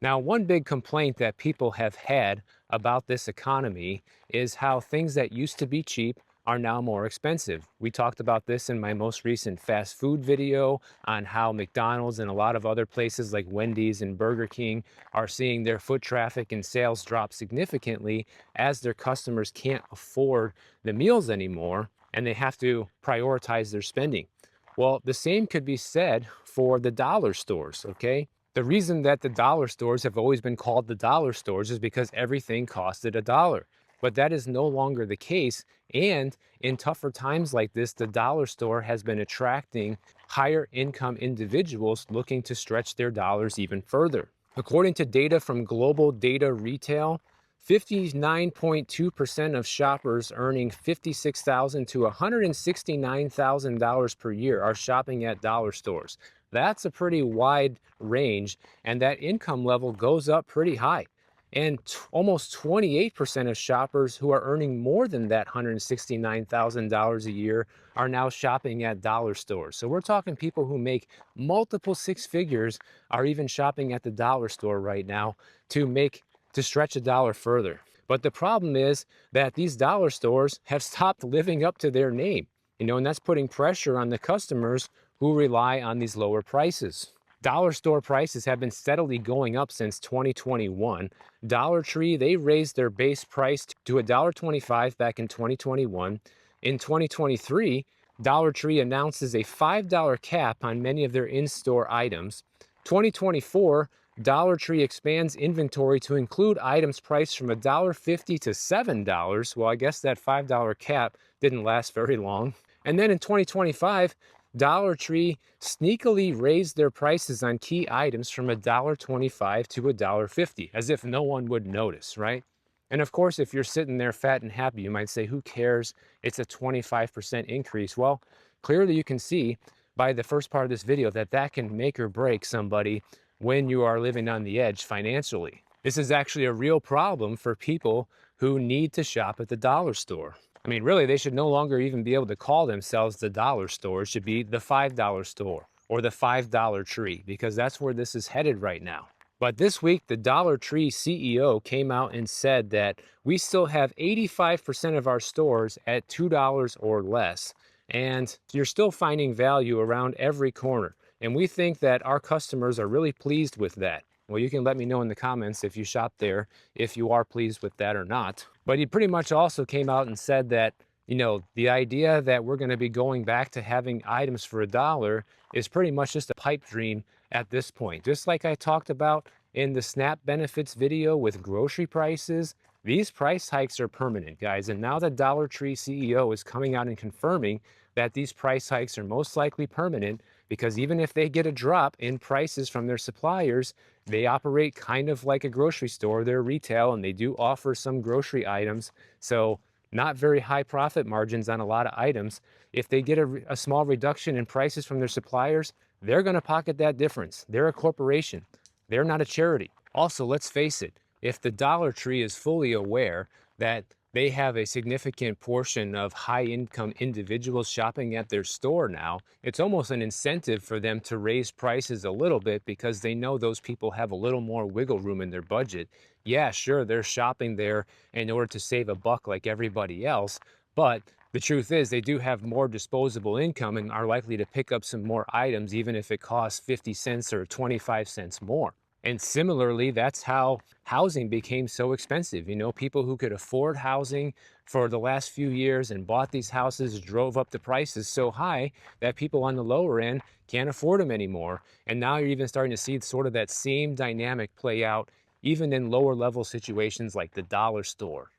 Now, one big complaint that people have had about this economy is how things that used to be cheap are now more expensive. We talked about this in my most recent fast food video on how McDonald's and a lot of other places like Wendy's and Burger King are seeing their foot traffic and sales drop significantly as their customers can't afford the meals anymore and they have to prioritize their spending. Well, the same could be said for the dollar stores, okay? The reason that the dollar stores have always been called the dollar stores is because everything costed a dollar. But that is no longer the case. And in tougher times like this, the dollar store has been attracting higher income individuals looking to stretch their dollars even further. According to data from Global Data Retail, 59.2% of shoppers earning $56,000 to $169,000 per year are shopping at dollar stores. That's a pretty wide range, and that income level goes up pretty high. And almost 28% of shoppers who are earning more than that $169,000 a year are now shopping at dollar stores. So we're talking people who make multiple six figures are even shopping at the dollar store right now to stretch a dollar further. But the problem is that these dollar stores have stopped living up to their name, and that's putting pressure on the customers who rely on these lower prices. Dollar store prices have been steadily going up since 2021. Dollar Tree, they raised their base price to $1.25 back in 2021. In 2023, Dollar Tree announces a $5 cap on many of their in-store items. 2024, Dollar Tree expands inventory to include items priced from $1.50 to $7. Well, I guess that $5 cap didn't last very long. And then in 2025, Dollar Tree sneakily raised their prices on key items from $1.25 to $1.50, as if no one would notice, right? And of course, if you're sitting there fat and happy, you might say, who cares? It's a 25% increase. Well, clearly you can see by the first part of this video that that can make or break somebody when you are living on the edge financially. This is actually a real problem for people who need to shop at the dollar store. I mean, really, they should no longer even be able to call themselves the dollar store. It should be the $5 store or the $5 tree, because that's where this is headed right now. But this week, the Dollar Tree CEO came out and said that we still have 85% of our stores at $2 or less. And you're still finding value around every corner. And we think that our customers are really pleased with that. Well, you can let me know in the comments if you shop there, if you are pleased with that or not. But he pretty much also came out and said that, the idea that we're going to be going back to having items for a dollar is pretty much just a pipe dream at this point. Just like I talked about in the SNAP benefits video with grocery prices, these price hikes are permanent, guys. And now the Dollar Tree CEO is coming out and confirming that these price hikes are most likely permanent because even if they get a drop in prices from their suppliers, they operate kind of like a grocery store. They're retail and they do offer some grocery items. So not very high profit margins on a lot of items. If they get a small reduction in prices from their suppliers, they're going to pocket that difference. They're a corporation. They're not a charity. Also, let's face it, if the Dollar Tree is fully aware that they have a significant portion of high income individuals shopping at their store now, it's almost an incentive for them to raise prices a little bit because they know those people have a little more wiggle room in their budget. Yeah, sure, they're shopping there in order to save a buck like everybody else, but the truth is they do have more disposable income and are likely to pick up some more items even if it costs 50 cents or 25 cents more. And similarly, that's how housing became so expensive. People who could afford housing for the last few years and bought these houses drove up the prices so high that people on the lower end can't afford them anymore. And now you're even starting to see sort of that same dynamic play out even in lower level situations like the dollar store.